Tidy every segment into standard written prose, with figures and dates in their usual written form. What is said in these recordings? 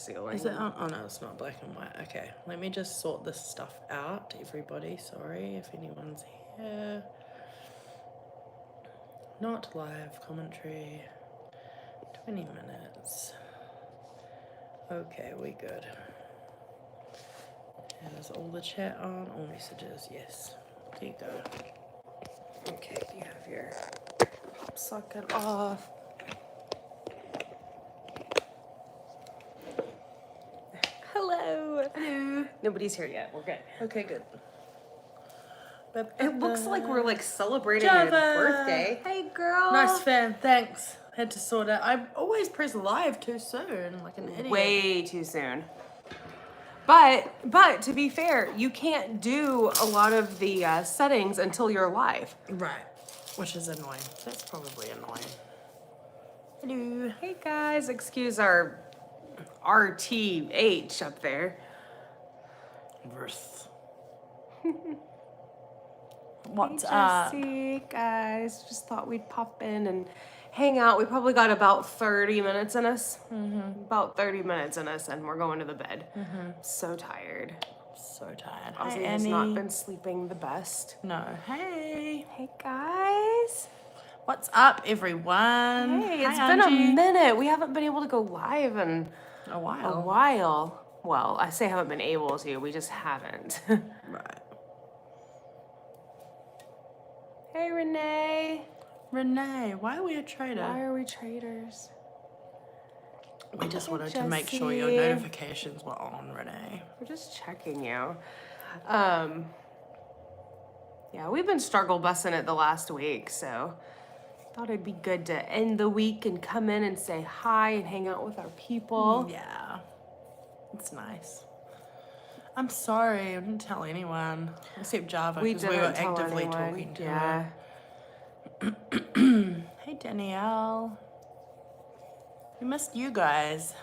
ceiling. Is it? Oh no, it's not black and white. Okay, let me just sort this stuff out, everybody. Sorry if anyone's here. Not live commentary. 20 minutes. Okay, we good. Has all the chat on, all messages, yes. There you go. Okay, you have your pop socket off. Hello. Hello. Nobody's here yet. We're good. Okay, good. It looks like we're like celebrating Java. a birthday. Hey, girl. Nice fan, thanks. Had to sort out. I always press live too soon, like an idiot. Way too soon. But to be fair, you can't do a lot of the settings until you're live. Right, which is annoying. That's probably annoying. Hello. Hey guys, excuse our RTH up there. Verse. What's Hey, up? Jesse, guys, just thought we'd pop in and hang out. We probably got about 30 minutes in us. About 30 minutes in us, and we're going to the bed. So tired. So tired. Ozzy Hi, has Annie. not been sleeping the best. No. Hey. Hey, guys. What's up, everyone? Hey, Hi, it's been a Angie. minute. We haven't been able to go live in A while. a while. Well, I say haven't been able to. We just haven't. Right. Hey, Renee. Renee, why are we a trader? Why are we traders? We just Hey, wanted to make sure your Jessie. notifications were on, Renee. We're just checking you. Yeah, we've been struggle bussing it the last week, so thought it'd be good to end the week and come in and say hi and hang out with our people. Yeah. It's nice. I'm sorry, I didn't tell anyone. Except Java, We because didn't we were tell actively anyone. talking to Yeah. her. Hey, Danielle. We missed you guys.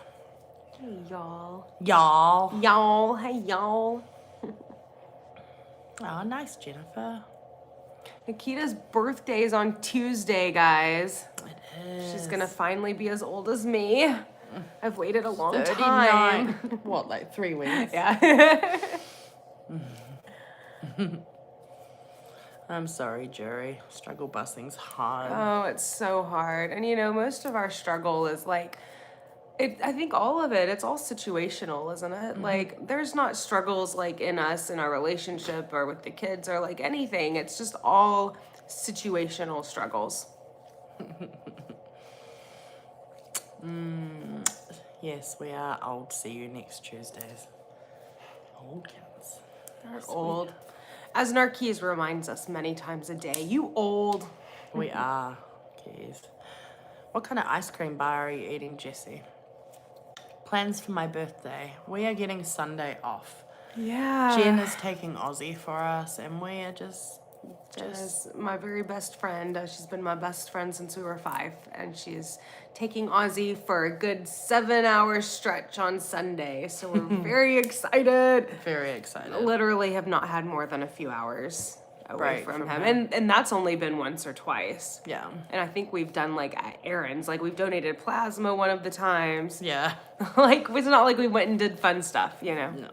Hey, y'all. Y'all. Y'all. Hey, y'all. Oh, nice, Jennifer. Nikita's birthday is on Tuesday, guys. It is. She's gonna finally be as old as me. I've waited a long 39. time. What, like 3 weeks? Yeah. I'm sorry, Jerry. Struggle busing's hard. Oh, it's so hard. And you know, most of our struggle is like, I think all of it, it's all situational, isn't it? Like, there's not struggles like in us, in our relationship, or with the kids, or like anything. It's just all situational struggles. Yes, we are old. See you next Tuesdays. Old cats. We're old. As Narquise reminds us many times a day, you old. We are, Keys. What kind of ice cream bar are you eating, Jessie? Plans for my birthday. We are getting Sunday off. Yeah. Jen is taking Aussie for us, and we are just Jenna's my very best friend. She's been my best friend since we were 5, and she's taking Aussie for a good 7-hour stretch on Sunday. So we're very excited. very excited. Literally have not had more than a few hours away Right, from from him. him. And that's only been once or twice. Yeah. And I think we've done like errands. Like we've donated plasma one of the times. Yeah. Like it's not like we went and did fun stuff, you know. No.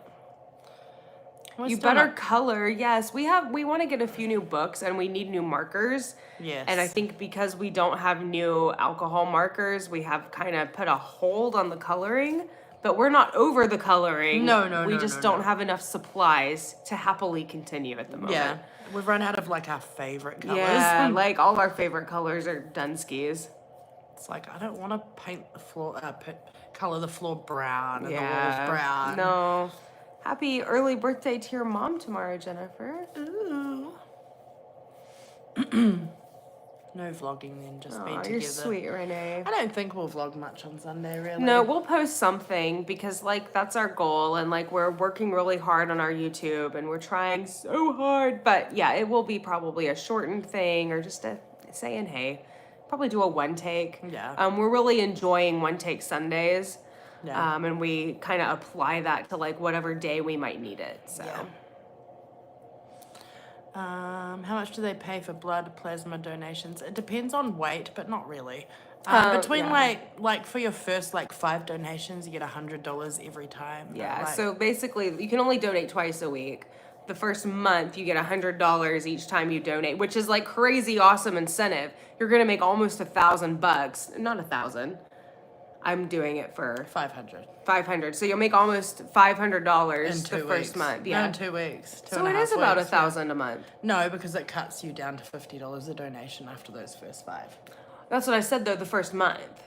We're You still better not- color. Yes, we want to get a few new books and we need new markers. Yes. And I think because we don't have new alcohol markers, we have kind of put a hold on the coloring, but we're not over the coloring. No, We no, just no, don't no. have enough supplies to happily continue at the moment. Yeah. We've run out of like our favorite colors. Yeah, like all our favorite colors are Dunskies. It's like I don't want to paint the floor, color the floor brown and the Yeah. walls brown. No. Happy early birthday to your mom tomorrow, Jennifer. Ooh. No vlogging then, just being Oh, together. you're sweet, Renee. I don't think we'll vlog much on Sunday, really. No, we'll post something because like that's our goal and like we're working really hard on our YouTube and we're trying so hard. But yeah, it will be probably a shortened thing or just a saying hey. Probably do a one take. Yeah. We're really enjoying one take Sundays. Yeah. And we kind of apply that to like whatever day we might need it. So Yeah. How much do they pay for blood plasma donations? It depends on weight, but not really. Between Yeah. like for your first like 5 donations, you get $100 every time. Yeah, Like, so basically, you can only donate twice a week. The first month, you get $100 each time you donate, which is like crazy awesome incentive. You're gonna make almost $1,000, not 1,000. I'm doing it for 500 500. So you'll make almost $500 in the 2 first weeks. month. No, Yeah. in 2 weeks. Two So and a it half is about weeks, 1,000 a month. No, because it cuts you down to $50 a donation after those first 5. That's what I said though. The first month.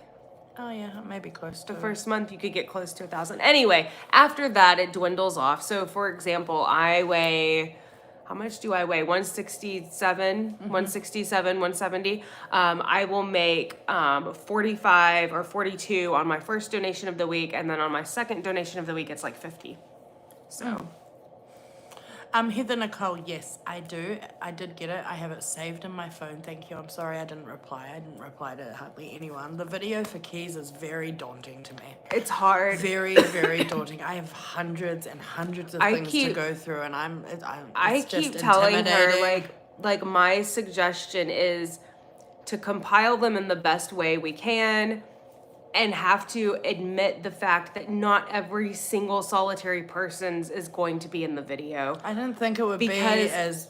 Oh yeah, maybe close to The first month you could get close to 1,000. Anyway, after that it dwindles off. So for example, I weigh, how much do I weigh? 167, 167, 170. I will make 45 or 42 on my first donation of the week, and then on my second donation of the week it's like 50. So Heather Nicole, yes, I do. I did get it. I have it saved in my phone. Thank you. I'm sorry I didn't reply. I didn't reply to hardly anyone. The video for keys is very daunting to me. it's hard. Very, very daunting. I have hundreds and hundreds of I things to keep- go through, and I it's keep just telling her intimidating. like my suggestion is to compile them in the best way we can and have to admit the fact that not every single solitary person's is going to be in the video. I didn't think it would be Because- as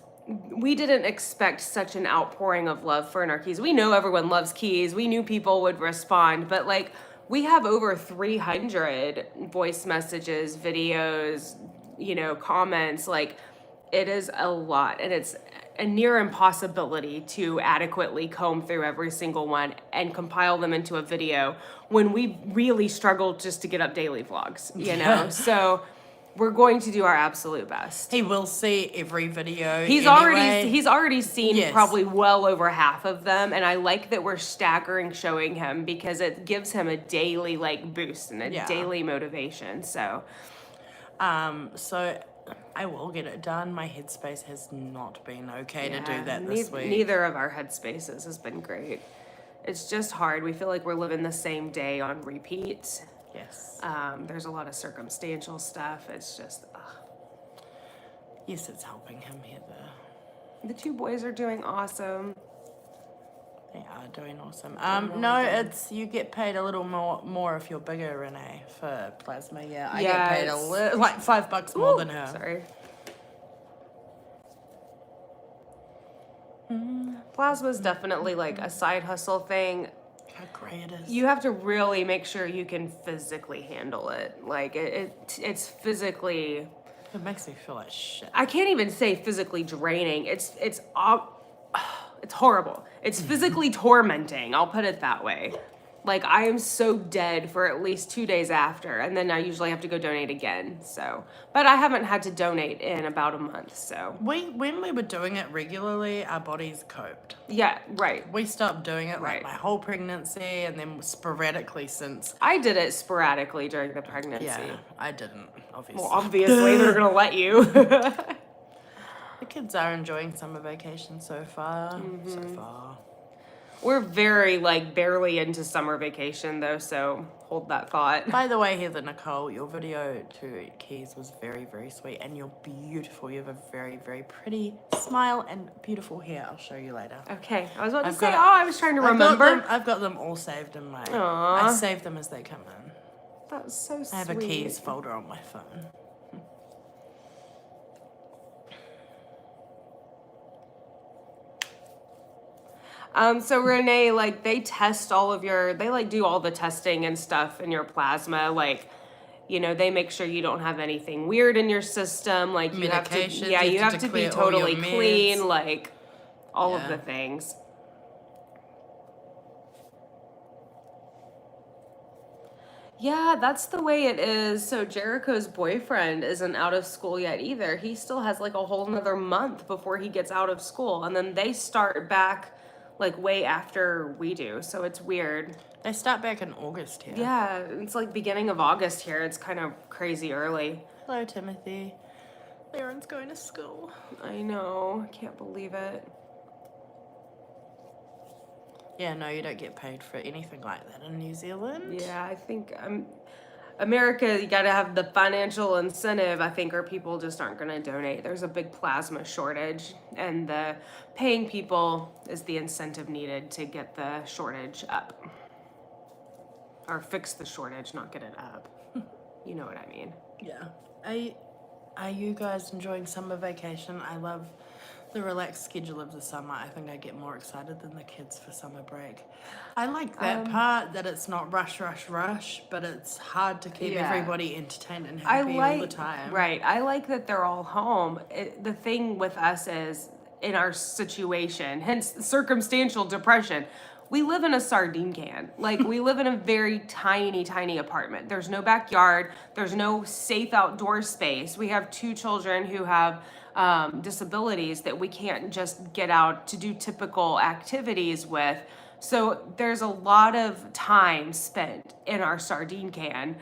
We didn't expect such an outpouring of love for our keys. We know everyone loves keys. We knew people would respond, but like we have over 300 voice messages, videos, comments. Like it is a lot, and it's a near impossibility to adequately comb through every single one and compile them into a video when we really struggle just to get up daily vlogs, Yeah. So we're going to do our absolute best. he will see every video. He's anyway. already seen Yes. probably well over half of them, and I like that we're staggering showing him because it gives him a daily like boost and a Yeah. daily motivation. So So I will get it done. My headspace has not been okay to do that this week. Neither of our headspaces has been great. It's just hard. We feel like we're living the same day on repeat. Yes. There's a lot of circumstantial stuff. It's just Yes, it's helping him, Heather. the two boys are doing awesome. They are doing awesome. really No, good. it's you get paid a little more if you're bigger, Renee, for plasma. Yeah, I Yeah, get paid it's- like $5 more than her. Sorry. Plasma's definitely like a side hustle thing. How great it is. You have to really make sure you can physically handle it. Like it's physically. It makes me feel like shit. I can't even say physically draining. It's horrible. It's physically tormenting. I'll put it that way. Like I am so dead for at least 2 days after, and then I usually have to go donate again. So, but I haven't had to donate in about a month. So When we were doing it regularly, our bodies coped. yeah, right. We stopped doing it Right. like my whole pregnancy, and then sporadically since. I did it sporadically during the pregnancy. Yeah, I didn't, obviously. Well, obviously they're gonna let you. The kids are enjoying summer vacation so far. So far. We're very like barely into summer vacation though, so hold that thought. By the way, Heather Nicole, your video to Keys was very, very sweet, and you're beautiful. You have a very, very pretty smile and beautiful hair. I'll show you later. Okay, I was about to I've say, got it. I was trying to remember. I've got them all saved in my. Aw. I save them as they come in. That's so sweet. I have a Keys folder on my phone. So Renee, like they test all of they like do all the testing and stuff in your plasma, like, they make sure you don't have anything weird in your system, like you have to, Medications, yeah, you you have have to to be declare all your totally clean, meds. like all of Yeah. the things. Yeah, that's the way it is. So Jericho's boyfriend isn't out of school yet either. He still has like a whole another month before he gets out of school. And then they start back like way after we do. So it's weird. They start back in August here. Yeah, it's like beginning of August here. It's kind of crazy early. Hello, Timothy. Lauren's going to school. I know. I can't believe it. Yeah, no, you don't get paid for anything like that in New Zealand. Yeah, I think America, you got to have the financial incentive, I think, or people just aren't going to donate. There's a big plasma shortage, and the paying people is the incentive needed to get the shortage up. or fix the shortage, not get it up. You know what I mean? Yeah. Are you guys enjoying summer vacation? I love the relaxed schedule of the summer. I think I get more excited than the kids for summer break. I like that part, that it's not rush, but it's hard to keep Yeah. everybody entertained and I happy like, all the time. right. I like that they're all home. The thing with us is, in our situation, hence circumstantial depression, we live in a sardine can. Like, we live in a very tiny, tiny apartment. There's no backyard. There's no safe outdoor space. We have 2 children who have disabilities that we can't just get out to do typical activities with. So there's a lot of time spent in our sardine can.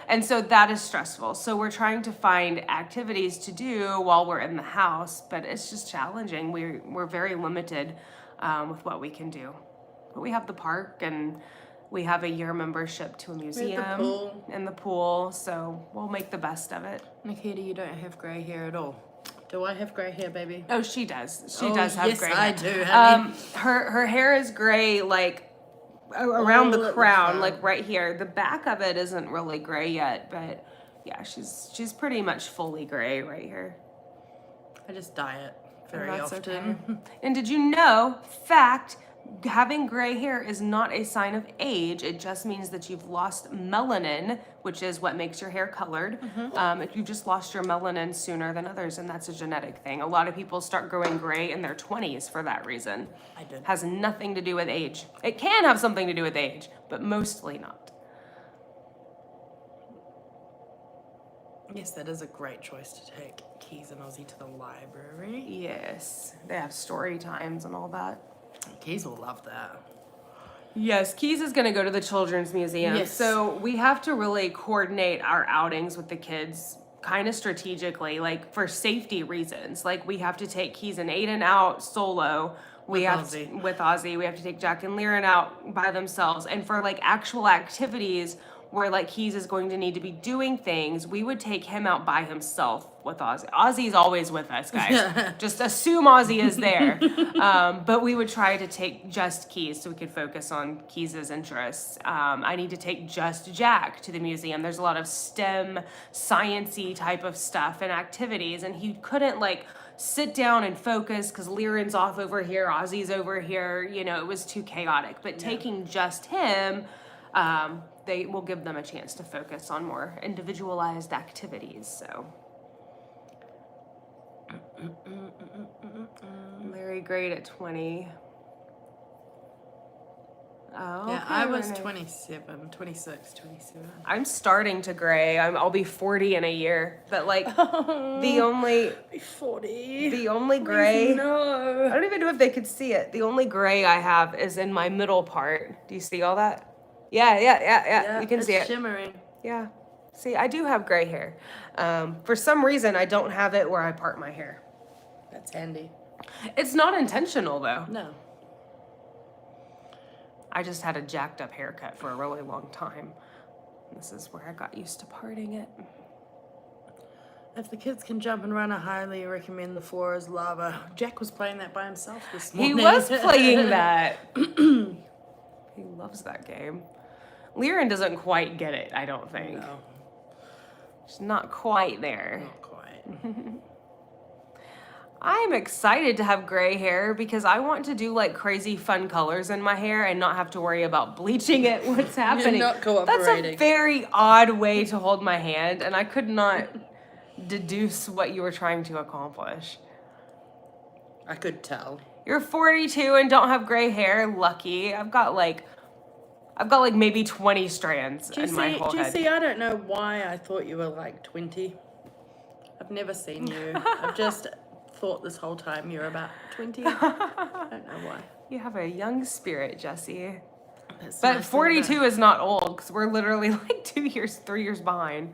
And so that is stressful. So we're trying to find activities to do while we're in the house, but it's just challenging. We're very limited with what we can do. But we have the park, and we have a year membership to a museum pool. and the pool, so we'll make the best of it. Nikita, you don't have grey hair at all. Do I have grey hair, baby? Oh, she does. She does have yes, gray I hair. do, honey. Her hair is gray, like around All the at the crown, front. like right here. The back of it isn't really gray yet, but yeah, she's pretty much fully gray right here. I just dye it very That's often. okay. And did you know, fact, having gray hair is not a sign of age. It just means that you've lost melanin, which is what makes your hair colored. If you just lost your melanin sooner than others, and that's a genetic thing. A lot of people start growing gray in their 20s for that reason. I did. Has nothing to do with age. It can have something to do with age, but mostly not. Yes, that is a great choice to take Keys and Ozzy to the library. Yes, they have story times and all that. Keys will love that. Yes, Keys is going to go to the Children's Museum. Yes. So we have to really coordinate our outings with the kids kind of strategically, like for safety reasons. Like, we have to take Keys and Aiden out solo. We have Ozzy. with Ozzy. We have to take Jack and Lyran out by themselves. And for like actual activities where like Keys is going to need to be doing things, we would take him out by himself with Ozzy. Ozzy's always with us, guys. Just assume Ozzy is there. But we would try to take just Keys so we could focus on Keys's interests. I need to take just Jack to the museum. There's a lot of STEM, science-y type of stuff and activities, and he couldn't like sit down and focus because Lyran's off over here, Ozzy's over here. You know, it was too chaotic. But taking just him, they will give them a chance to focus on more individualized activities. So very great at 20. Oh, Yeah, okay, I was Renee. 27, 26, 27. I'm starting to gray. I'll be 40 in a year. But like the only 40. gray. No. I don't even know if they could see it. The only gray I have is in my middle part. Do you see all that? Yeah. You can see it. Shimmering. Yeah. See, I do have gray hair. For some reason, I don't have it where I part my hair. That's handy. It's not intentional, though. No. I just had a jacked up haircut for a really long time. This is where I got used to parting it. If the kids can jump and run, I highly recommend The Floor is Lava. Jack was playing that by himself this morning. He was playing that. He loves that game. Lyran doesn't quite get it, I don't think. No, She's not quite there. not quite. I'm excited to have gray hair because I want to do like crazy fun colors in my hair and not have to worry about bleaching it. What's happening? not That's cooperating. a very odd way to hold my hand, and I could not deduce what you were trying to accomplish. I could tell. You're 42 and don't have gray hair. Lucky. I've got like maybe 20 strands in my whole head. Jesse, I don't know why I thought you were like 20. I've never seen you. I've just thought this whole time you're about 20. I don't know why. You have a young spirit, Jesse. That's But nice to 42 know. is not old because we're literally like 3 years behind.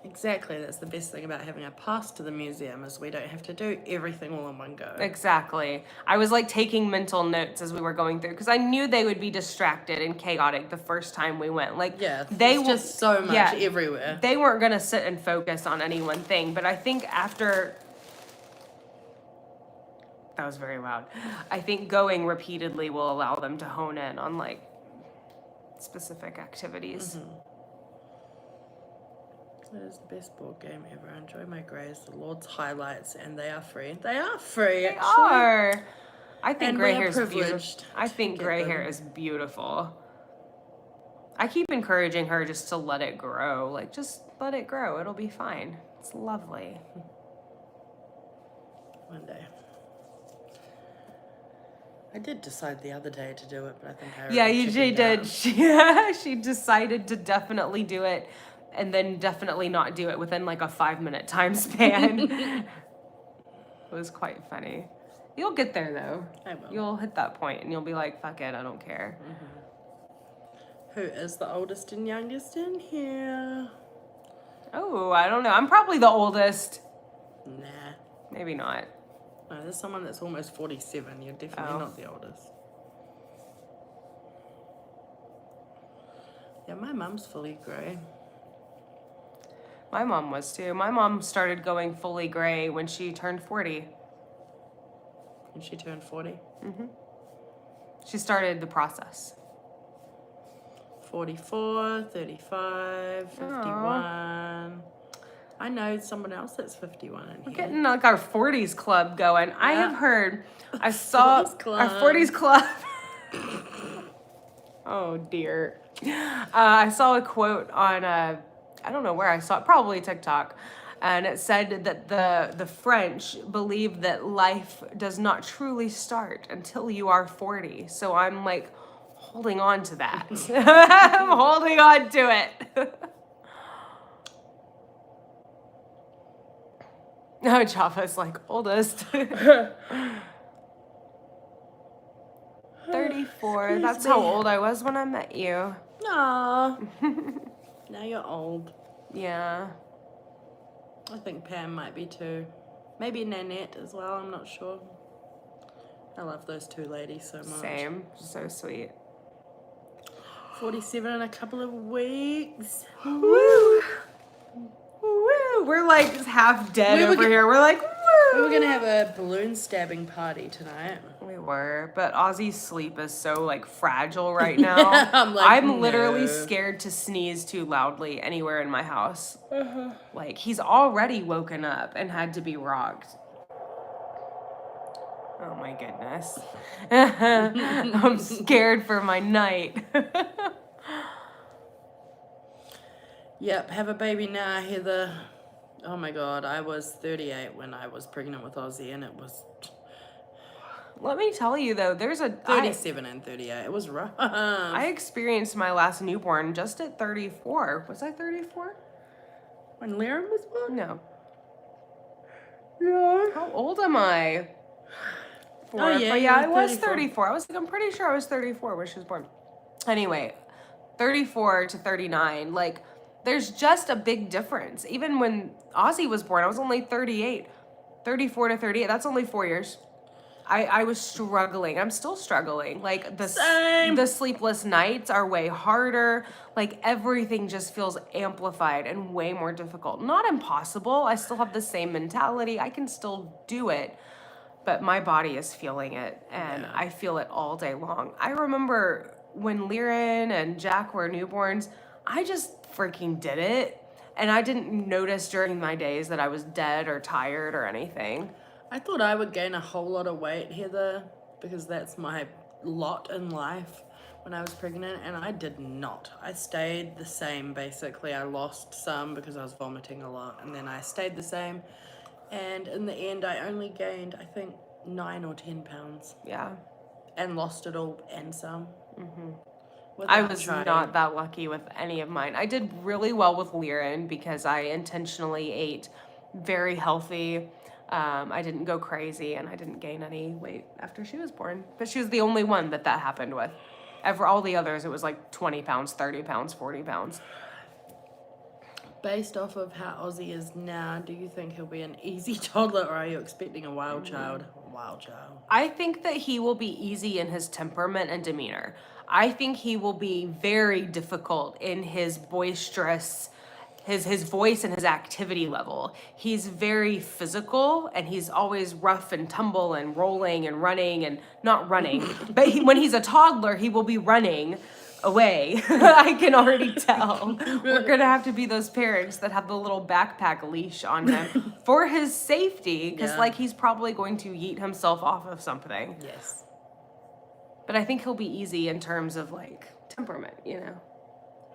Exactly. That's the best thing about having a pass to the museum is we don't have to do everything all in one go. Exactly. I was like taking mental notes as we were going through because I knew they would be distracted and chaotic the first time we went. Like, Yeah, they it's just so much everywhere. They weren't gonna sit and focus on any one thing. But I think after that was very loud. I think going repeatedly will allow them to hone in on like specific activities. It is the best board game ever. I enjoy my Greys, the Lord's highlights, and they are free. They are free, They actually. are. I think And gray we are hair is beautiful. privileged I to think get gray them. hair is beautiful. I keep encouraging her just to let it grow. Like, just let it grow. It'll be fine. It's lovely. One day. I did decide the other day to do it, but I think I Yeah, already you chickened did. out. She decided to definitely do it and then definitely not do it within like a 5-minute time span. It was quite funny. You'll get there though. I will. You'll hit that point and you'll be like, fuck it, I don't care. Who is the oldest and youngest in here? Oh, I don't know. I'm probably the oldest. Nah. Maybe not. No, there's someone that's almost 47. You're definitely not the oldest. Yeah, my mum's fully grey. My mom was too. My mom started going fully gray when she turned 40. And she turned 40. She started the process. 44, 35, 51. I know someone else that's 51 in We're here. getting like our 40s club going. I Yeah. have heard, I saw 40s club. our 40s club. Oh dear. I saw a quote on, I don't know where I saw it, probably TikTok. And it said that the French believe that life does not truly start until you are 40. So I'm like holding on to that. I'm holding on to it. No, Java's like oldest. 34. That's how old I was when I met you. Aw. Now you're old. Yeah. I think Pam might be too. Maybe Nanette as well, I'm not sure. I love those two ladies so much. Same. So sweet. 47 in a couple of weeks. Woo! Woo! We're like half dead We were over get- here. We're like, woo! We were gonna have a balloon stabbing party tonight. We were, but Ozzy's sleep is so like fragile right now. I'm literally no. scared to sneeze too loudly anywhere in my house. Like he's already woken up and had to be rocked. Oh my goodness. I'm scared for my night. Yep, have a baby now, Heather. Oh my god, I was 38 when I was pregnant with Ozzy, and it was Let me tell you though, there's a 37 and 38. It was rough. I experienced my last newborn just at 34. Was I 34? When Liam was born? No. Yeah. How old am I? Oh, yeah, But you yeah, were I was 34. 34. I'm pretty sure I was 34 when she was born. Anyway, 34 to 39, like there's just a big difference. Even when Ozzy was born, I was only 38. 34 to 38, that's only 4 years. I was struggling. I'm still struggling. Like Same. the sleepless nights are way harder. Like everything just feels amplified and way more difficult. Not impossible. I still have the same mentality. I can still do it. But my body is feeling it, and Yeah. I feel it all day long. I remember when Liren and Jack were newborns, I just freaking did it. And I didn't notice during my days that I was dead or tired or anything. I thought I would gain a whole lot of weight, Heather, because that's my lot in life when I was pregnant, and I did not. I stayed the same, basically. I lost some because I was vomiting a lot, and then I stayed the same. And in the end, I only gained, I think, 9 or 10 pounds. Yeah. And lost it all and some. I was not that lucky with any of mine. I did really well with Liren because I intentionally ate very healthy. I didn't go crazy and I didn't gain any weight after she was born. But she was the only one that happened with. All the others, it was like 20 pounds, 30 pounds, 40 pounds. Based off of how Ozzy is now, do you think he'll be an easy toddler, or are you expecting a wild child? Wild child. I think that he will be easy in his temperament and demeanor. I think he will be very difficult in his boisterous, his voice and his activity level. He's very physical and he's always rough and tumble and rolling and running and not running. But when he's a toddler, he will be running away. I can already tell. We're going to have to be those parents that have the little backpack leash on him for his safety, because Yeah. like he's probably going to yeet himself off of something. Yes. But I think he'll be easy in terms of like temperament, you know.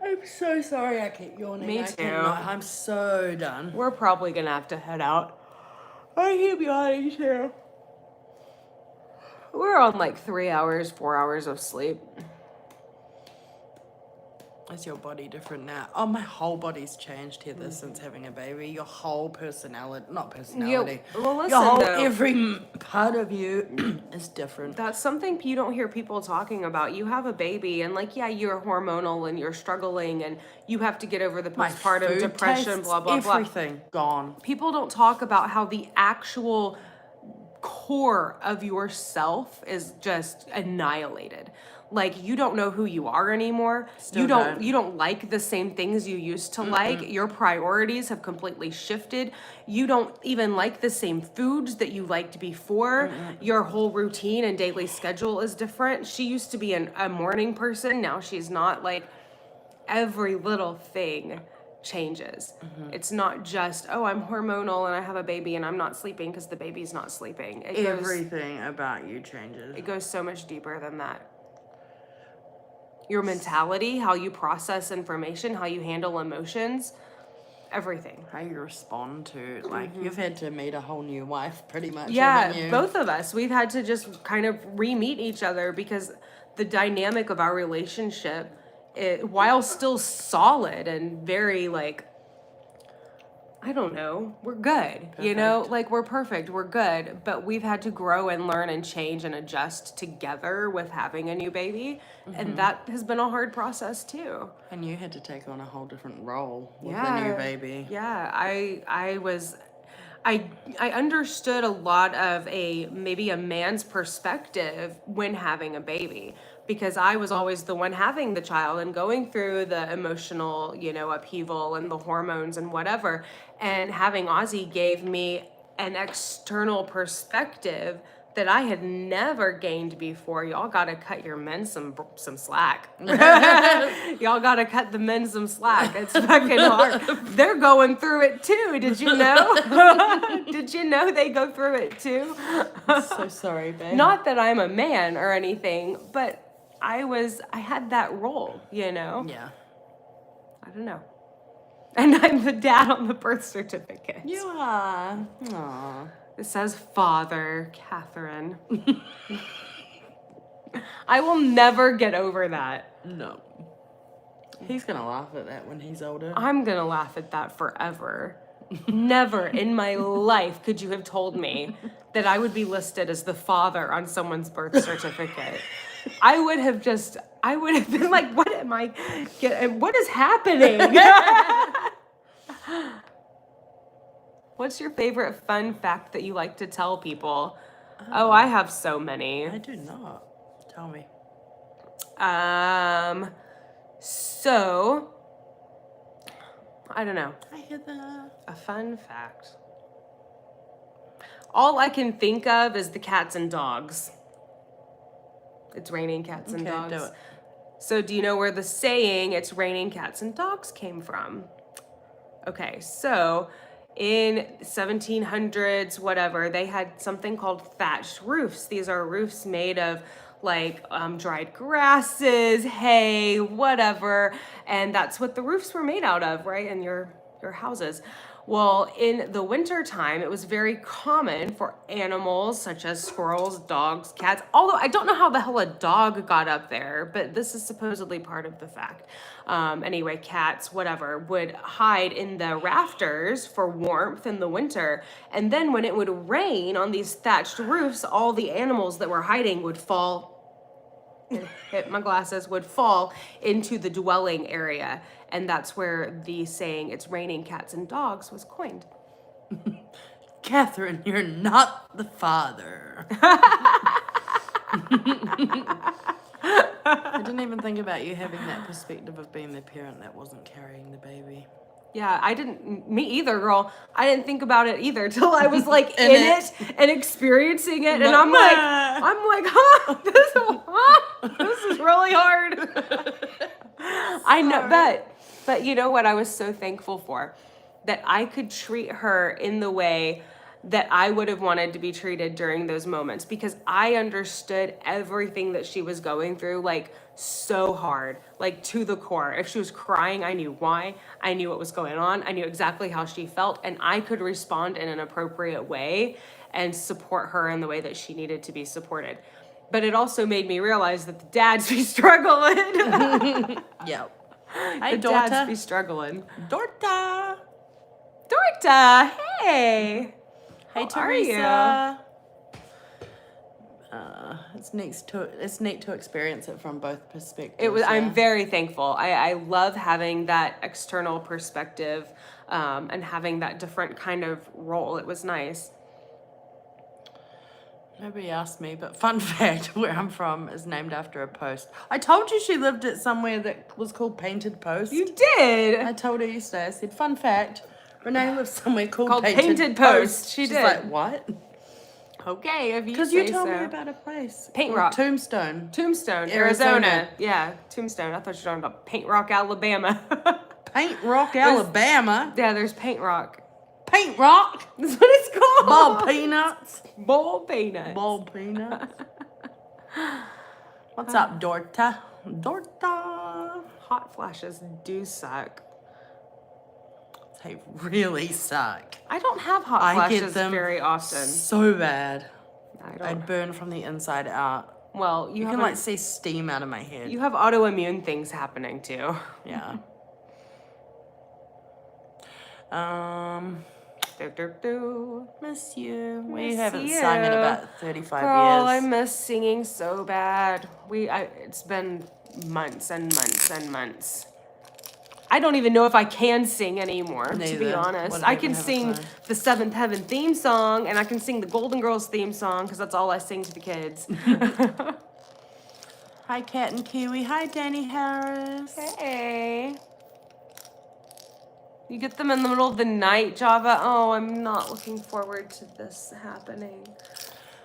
I'm so sorry I keep yawning. Me I too. cannot. I'm so done. We're probably going to have to head out. I keep yawning too. We're on like 3 hours, 4 hours of sleep. Is your body different now? Oh, my whole body's changed, Heather, since having a baby. Your whole personality, not personality. Well, listen, your whole, though, every part of you is different. that's something you don't hear people talking about. You have a baby, and like, yeah, you're hormonal and you're struggling, and you have to get over the My postpartum food depression, tastes, blah, blah, blah. everything gone. People don't talk about how the actual core of yourself is just annihilated. Like, you don't know who you are anymore. Still You don't like the same things you used to like. Your priorities have completely shifted. You don't even like the same foods that you liked before. Your whole routine and daily schedule is different. She used to be a morning person. Now she's not. Like, every little thing changes. It's not just, oh, I'm hormonal and I have a baby and I'm not sleeping because the baby's not sleeping. Everything about you changes. It goes so much deeper than that. Your mentality, how you process information, how you handle emotions, everything. How you respond to, like, you've had to meet a whole new wife, pretty much, haven't Yeah, you? both of us. We've had to just kind of re-meet each other because the dynamic of our relationship, while still solid and very, like, I don't know, we're good, you know, like we're perfect, we're good, but we've had to grow and learn and change and adjust together with having a new baby, and that has been a hard process too. And you had to take on a whole different role with the new baby. Yeah, I understood a lot of maybe a man's perspective when having a baby, because I was always the one having the child and going through the emotional, you know, upheaval and the hormones and whatever. And having Ozzy gave me an external perspective that I had never gained before. Y'all gotta cut your men some slack. Y'all gotta cut the men some slack. It's fucking hard. They're going through it too. Did you know? Did you know they go through it too? I'm so sorry, babe. Not that I'm a man or anything, but I had that role, you know? Yeah. I don't know. And I'm the dad on the birth certificate. You are. Aww. It says father, Catherine. I will never get over that. No. He's gonna laugh at that when he's older. I'm gonna laugh at that forever. Never in my life could you have told me that I would be listed as the father on someone's birth certificate. I would have been like, what am I what is happening? What's your favorite fun fact that you like to tell people? Oh, I have so many. I do not. Tell me. So, I don't know. I hear that. A fun fact. All I can think of is the cats and dogs. It's raining cats and dogs. Do it. So do you know where the saying, it's raining cats and dogs, came from? Okay, so in 1700s, whatever, they had something called thatched roofs. These are roofs made of like dried grasses, hay, whatever. And that's what the roofs were made out of, right? In your houses. Well, in the winter time, it was very common for animals such as squirrels, dogs, cats, although I don't know how the hell a dog got up there, but this is supposedly part of the fact. Anyway, cats, whatever, would hide in the rafters for warmth in the winter. And then when it would rain on these thatched roofs, all the animals that were hiding would fall, hit my glasses, would fall into the dwelling area. And that's where the saying, it's raining cats and dogs, was coined. Catherine, you're not the father. I didn't even think about you having that perspective of being the parent that wasn't carrying the baby. Yeah, me either, girl. I didn't think about it either till I was like in In it and experiencing it. And Like, huh, this is really hard. I know, but you know what I was so thankful for? That I could treat her in the way that I would have wanted to be treated during those moments because I understood everything that she was going through, like so hard, like to the core. If she was crying, I knew why. I knew what was going on. I knew exactly how she felt, and I could respond in an appropriate way and support her in the way that she needed to be supported. But it also made me realize that the dads be struggling. Yep. Hi, The daughter. dads be struggling. Dorta. Dorta, hey. Hey, How are you? Teresa. It's neat to experience it from both perspectives. I'm very thankful. I love having that external perspective, and having that different kind of role. It was nice. Nobody asked me, but fun fact, where I'm from is named after a post. I told you she lived at somewhere that was called Painted Post. You did. I told her yesterday. I said, fun fact, Renee lives somewhere called Painted Post. She's did. Like, what? Okay, if you Because say you told so. me about a place. Paint called Rock. Tombstone. Tombstone, Arizona. Arizona. Yeah, Tombstone. I thought you were talking about Paint Rock, Alabama. Paint Rock, Alabama. Yeah, there's Paint Rock. Paint Rock. That's what it's called. Ball peanuts. Ball peanuts. Ball peanuts. What's up, Dorta? Dorta. Hot flashes do suck. They really suck. I don't have hot I flashes get them very often. so bad. I don't. I'd burn from the inside out. Well, You can like see steam out of my head. you have autoimmune things happening too. Yeah. Miss you. We Miss haven't you. sung in about 35 Girl, I years. miss singing so bad. It's been months and months and months. I don't even know if I can sing anymore, to be Neither. honest. What I did can we have sing time? the Seventh Heaven theme song, and I can sing the Golden Girls theme song, because that's all I sing to the kids. Hi, Kat and Kiwi. Hi, Danny Harris. Hey. You get them in the middle of the night, Java. Oh, I'm not looking forward to this happening.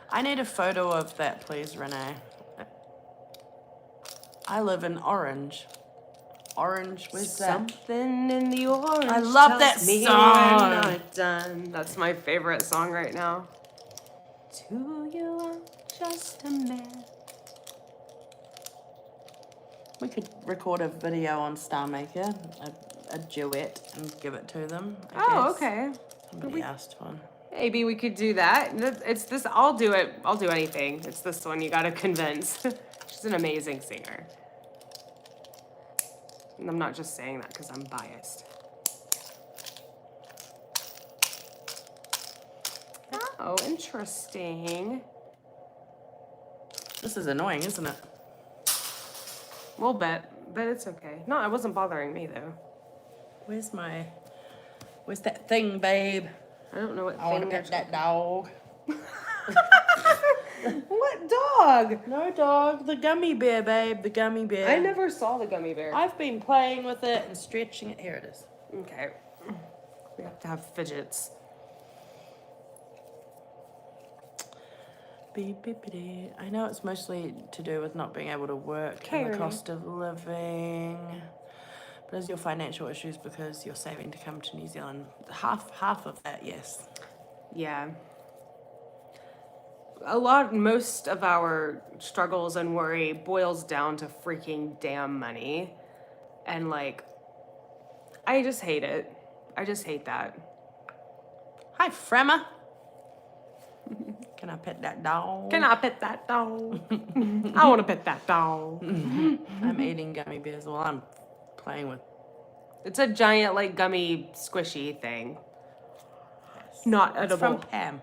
I need a photo of that, please, Renee. I live in Orange. Orange, where's that? Something in the orange. I love that tells me song. we're not done. That's my favorite song right now. To you, I'm just a man. We could record a video on Star Maker, a duet, and give it to them. I Oh, guess. okay. Somebody asked one. Maybe we could do that. It's this. I'll do it. I'll do anything. It's this one you gotta convince. She's an amazing singer. And I'm not just saying that because I'm biased. Oh, interesting. This is annoying, isn't it? A little bit, but it's okay. No, it wasn't bothering me though. Where's that thing, babe? I don't know what I want thing to pet that dog. What dog? No dog, the gummy bear, babe, the gummy bear. I never saw the gummy bear. I've been playing with it and stretching it. Here it is. Okay. We have to have fidgets. Beep, beep, beep. I know it's mostly to do with not being able to work Okay, and the Renee. cost of living. But is your financial issues because you're saving to come to New Zealand? Half of that, yes. Yeah. Most of our struggles and worry boils down to freaking damn money. And like, I just hate it. I just hate that. Hi, Fremma. Can I pet that dog? Can I pet that dog? I want to pet that dog. I'm eating gummy bears while I'm playing with. It's a giant, like, gummy, squishy thing. Not It's edible. from Pam.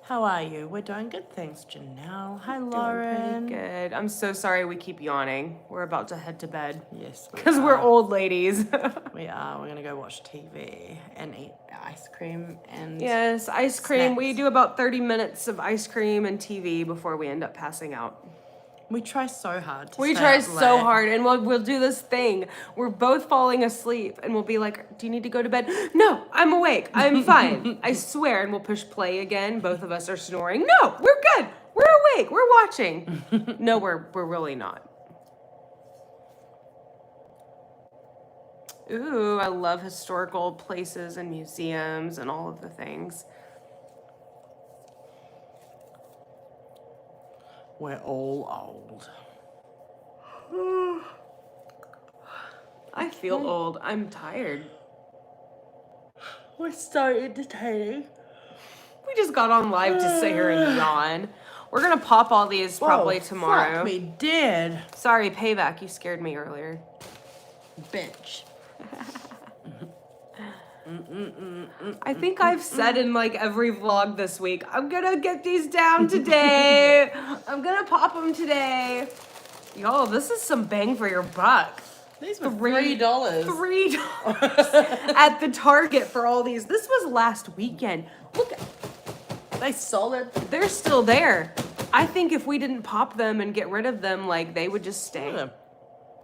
How are you? We're doing good, thanks, Janelle. Hi, Lauren. Pretty good. I'm so sorry we keep yawning. We're about to head to bed. Yes, Because we're old ladies. We are. We're gonna go watch TV and eat ice cream and. Yes, ice cream. We Snacks. do about 30 minutes of ice cream and TV before we end up passing out. We try so hard to We stay try up so late. hard, and we'll do this thing. We're both falling asleep, and we'll be like, "Do you need to go to bed?" No, I'm awake. I'm fine. I swear. And we'll push play again. Both of us are snoring. No, we're good. We're awake. We're watching. No, we're really not. Ooh, I love historical places and museums and all of the things. We're all old. I feel old. I'm tired. We're so entertaining. We just got on live to sit here and yawn. We're gonna pop all these probably tomorrow. Fuck me dead. Sorry, payback. You scared me earlier. Bitch. I think I've said in like every vlog this week, I'm gonna get these down today. I'm gonna pop them today. Y'all, this is some bang for your buck. These were $3. $3. $3 at the Target for all these. This was last weekend. Look, They solid. they're still there. I think if we didn't pop them and get rid of them, like they would just stay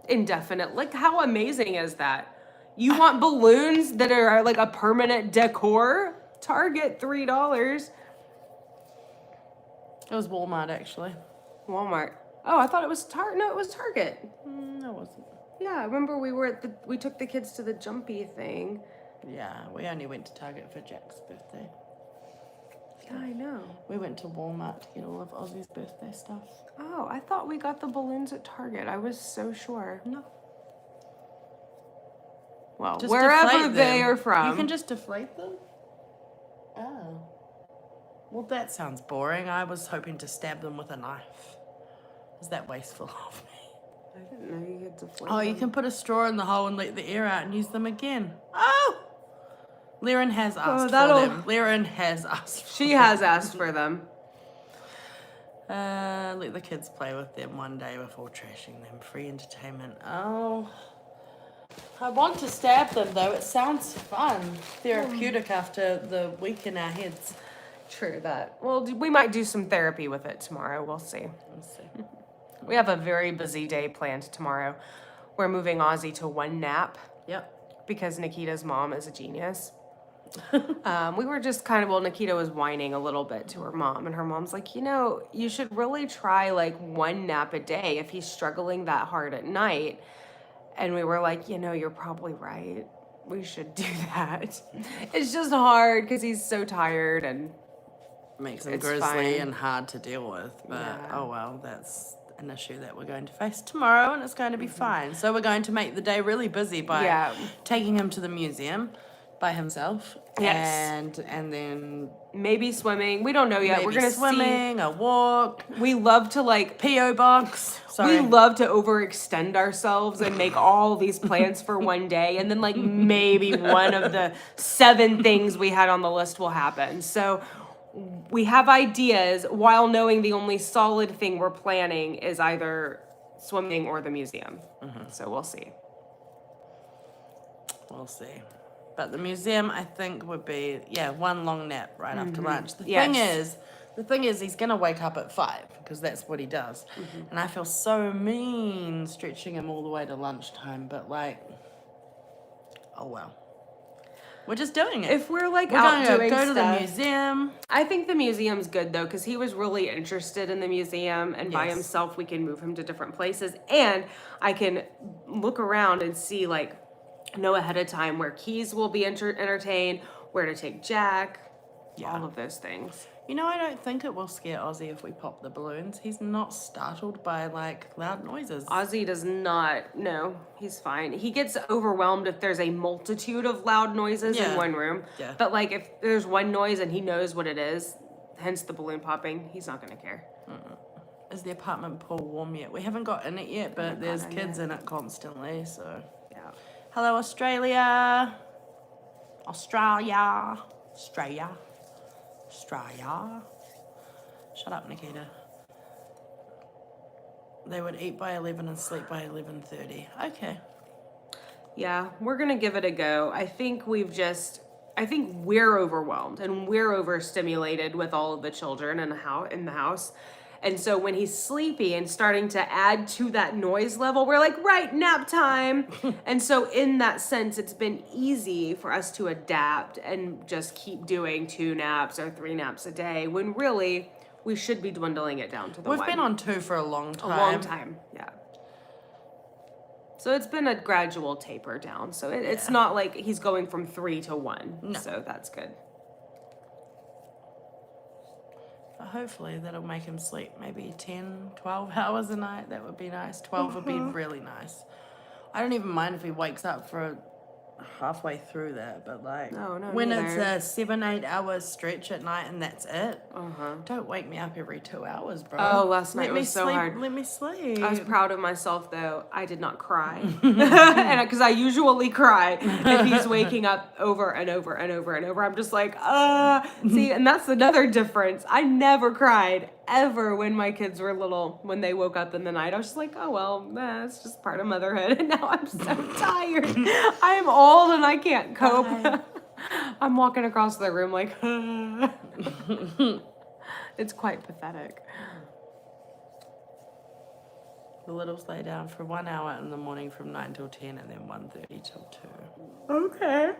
indefinite. Like, how amazing is that? You want balloons that are like a permanent decor? Target, $3. It was Walmart, actually. Walmart. Oh, I thought it was No, it was Target. No, it wasn't. Yeah, I remember we took the kids to the jumpy thing. Yeah, we only went to Target for Jack's birthday. Yeah, I know. We went to Walmart to get all of Ozzy's birthday stuff. Oh, I thought we got the balloons at Target. I was so sure. No. Well, Just wherever deflate they them. are from. You can just deflate them? Oh. Well, that sounds boring. I was hoping to stab them with a knife. Is that wasteful of me? I didn't know you could deflate Oh, you them. can put a straw in the hole and let the air out and use them again. Oh! Liren has asked for that'll- them. Liren has asked for She has asked for them. Let the kids play with them one day before trashing them. Free entertainment. Oh. I want to stab them though. It sounds fun. Therapeutic after the week in our heads. True that. Well, we might do some therapy with it tomorrow. We'll see. Let's see. We have a very busy day planned tomorrow. We're moving Ozzy to one nap Yep. because Nikita's mom is a genius. We were just Nikita was whining a little bit to her mom, and her mom's like, you should really try like one nap a day if he's struggling that hard at night. And we were like, you're probably right. We should do that. It's just hard because he's so tired and Makes him It's grizzly fine. and hard to deal with. But Yeah. oh well, that's an issue that we're going to face tomorrow and it's going to be fine. So we're going to make the day really busy by Yeah. taking him to the museum by himself. Yes. And then maybe swimming. We don't know yet. maybe We're gonna swimming, a walk, see. We love to P.O. box. Sorry. We love to overextend ourselves and make all these plans for one day, and then maybe one of the 7 things we had on the list will happen. So we have ideas while knowing the only solid thing we're planning is either swimming or the museum. So we'll see. We'll see. But the museum, I think, would be, one long nap right after lunch. The Yes. thing is, he's going to wake up at 5 because that's what he does. And I feel so mean stretching him all the way to lunchtime. But, oh well. We're just doing it. If we're We're out going to doing go to the stuff- museum. I think the museum's good though, because he was really interested in the museum, and by Yes. himself we can move him to different places, and I can look around and see know ahead of time where Keys will be entertained, where to take Jack, all of those things. I don't think it will scare Ozzy if we pop the balloons. He's not startled by loud noises. Ozzy does not. No, he's fine. He gets overwhelmed if there's a multitude of loud noises in Yeah. one room. Yeah. But if there's one noise and he knows what it is, hence the balloon popping, he's not gonna care. Is the apartment pool warm yet? We haven't got in it yet, but Haven't there's got in kids yet. in it constantly, so. Yeah. Hello, Australia. Australia. Australia. Australia. Shut up, Nikita. They would eat by 11 and sleep by 11:30. Okay. Yeah, we're gonna give it a go. I think we're overwhelmed and we're overstimulated with all of the children in the house, And so when he's sleepy and starting to add to that noise level, we're like, right, nap time. And so in that sense, it's been easy for us to adapt and just keep doing 2 naps or 3 naps a day, when really we should be dwindling it down to the We've 1. been on 2 for a long time. A long time, yeah. So it's been a gradual taper down. So it's not like he's going from 3 to 1. No. So that's good. But hopefully that'll make him sleep maybe 10, 12 hours a night. That would be nice. 12 would be really nice. I don't even mind if he wakes up for halfway through that, but like when it's a 7-8 hour stretch at night and that's it, don't wake me up every 2 hours, bro. Oh, last night was so hard. Let me sleep. I was proud of myself though. I did not cry, and because I usually cry if he's waking up over and over and over and over. I'm just like, see, and that's another difference. I never cried ever when my kids were little. When they woke up in the night, I was just like, oh well, that's just part of motherhood. And now I'm so tired. I'm old and I can't cope. I'm walking across the room like, it's quite pathetic. The littles lay down for 1 hour in the morning from 9 till 10 and then 1:30 till 2. Okay.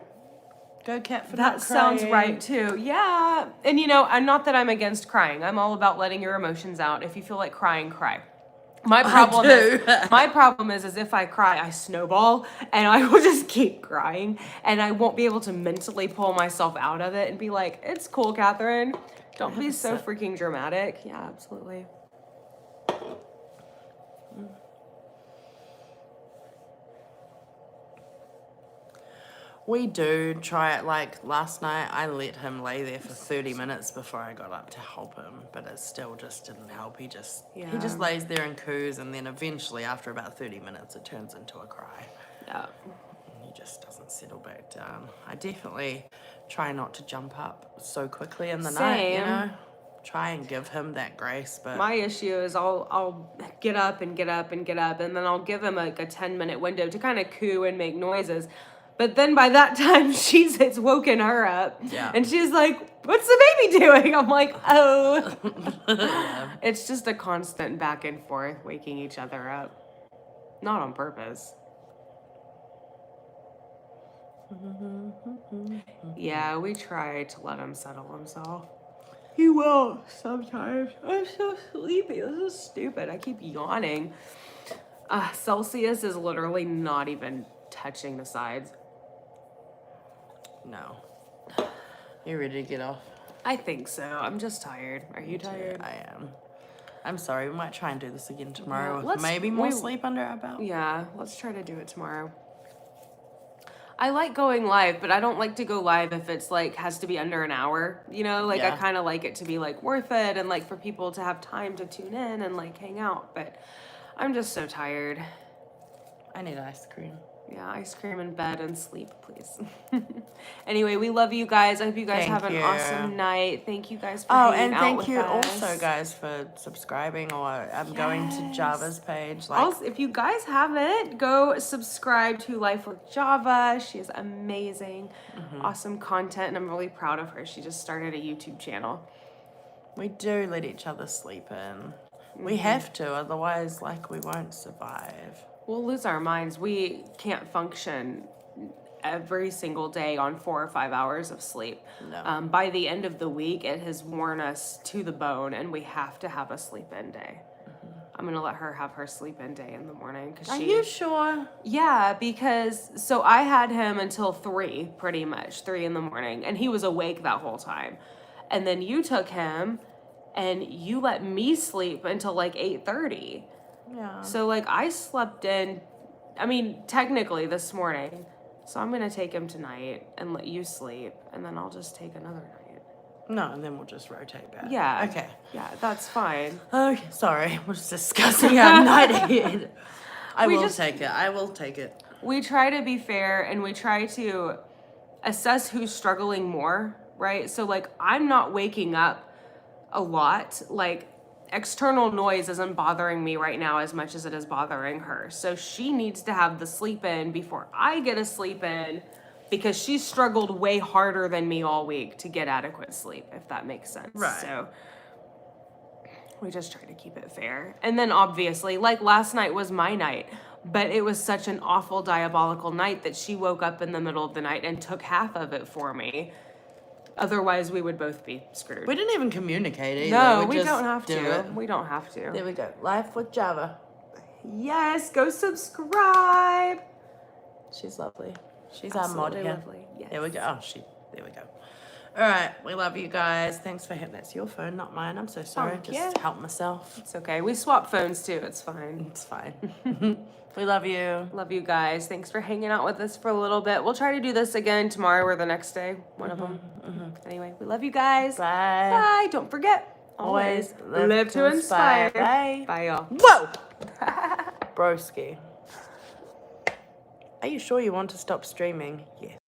Go cat for That sounds right too. Yeah. And I'm not that I'm against crying. I'm all about letting your emotions out. If you feel like crying, cry. My problem is if I cry, I snowball and I will just keep crying and I won't be able to mentally pull myself out of it and be like, it's cool, Catherine. Don't be so freaking dramatic. Yeah, absolutely. We do try it. Like last night, I let him lay there for 30 minutes before I got up to help him, but it still just didn't help. He just lays there and coos, and then eventually, after about 30 minutes, it turns into a cry. Yeah. He just doesn't settle back down. I definitely try not to jump up so quickly in the night. Try and give him that grace, but my issue is I'll get up and get up and get up, and then I'll give him like a 10-minute window to kind of coo and make noises. But then by that time, it's woken her up. Yeah. And she's like, what's the baby doing? I'm like, oh. It's just a constant back and forth, waking each other up. Not on purpose. Yeah, we try to let him settle himself. He will sometimes. I'm so sleepy. This is stupid. I keep yawning. Celsius is literally not even touching the sides. No. You ready to get off? I think so. I'm just tired. Are you tired? I am. I'm sorry. We might try and do this again tomorrow Yeah, with maybe more sleep under our belt. Yeah, let's try to do it tomorrow. I like going live, but I don't like to go live if it's like has to be under an hour. I kind of like it to be like worth it and like for people to have time to tune in and like hang out. But I'm just so tired. I need ice cream. Yeah, ice cream in bed and sleep, please. Anyway, we love you guys. I hope you guys have an awesome night. Thank you guys for hanging out with us. Oh, and thank you also, guys, for subscribing or going to Java's page. Also, if you guys haven't, go subscribe to Life with Java. She is amazing. Awesome content, and I'm really proud of her. She just started a YouTube channel. We do let each other sleep in. We have to, otherwise, we won't survive. We'll lose our minds. We can't function every single day on 4 or 5 hours of sleep. No. By the end of the week, it has worn us to the bone, and we have to have a sleep-in day. I'm going to let her have her sleep-in day in the morning. Are you sure? Yeah, because, so I had him until 3, pretty much, 3 in the morning, and he was awake that whole time. And then you took him, and you let me sleep until 8:30. Yeah. So I slept in, technically this morning. So I'm going to take him tonight and let you sleep. And then I'll just take another night. No, and then we'll just rotate back. Yeah. Okay. Yeah, that's fine. Okay, sorry. We're just discussing our night ahead. I will take it. We try to be fair and we try to assess who's struggling more, right? So I'm not waking up a lot. External noise isn't bothering me right now as much as it is bothering her. So she needs to have the sleep in before I get a sleep in because she's struggled way harder than me all week to get adequate sleep, if that makes sense. Right. So We just try to keep it fair. And then obviously, like last night was my night, but it was such an awful, diabolical night that she woke up in the middle of the night and took half of it for me. Otherwise, we would both be screwed. We didn't even communicate either. No, we just don't have do to. it. We don't have to. There we go. Life with Java. Yes, go subscribe. She's lovely. She's our mod Absolutely here. lovely. Yes. There we go. Oh, there we go. All right, we love you guys. Thanks for hitting. That's your phone, not mine. I'm so sorry. Thank Just you. help myself. It's okay. We swap phones too. It's fine. It's fine. We love you. Love you guys. Thanks for hanging out with us for a little bit. We'll try to do this again tomorrow or the next day. One of them. Anyway, we love you guys. Bye. Bye. Don't forget. Always live to inspire. Bye. Bye, y'all. Whoa! Broski. Are you sure you want to stop streaming? Yes.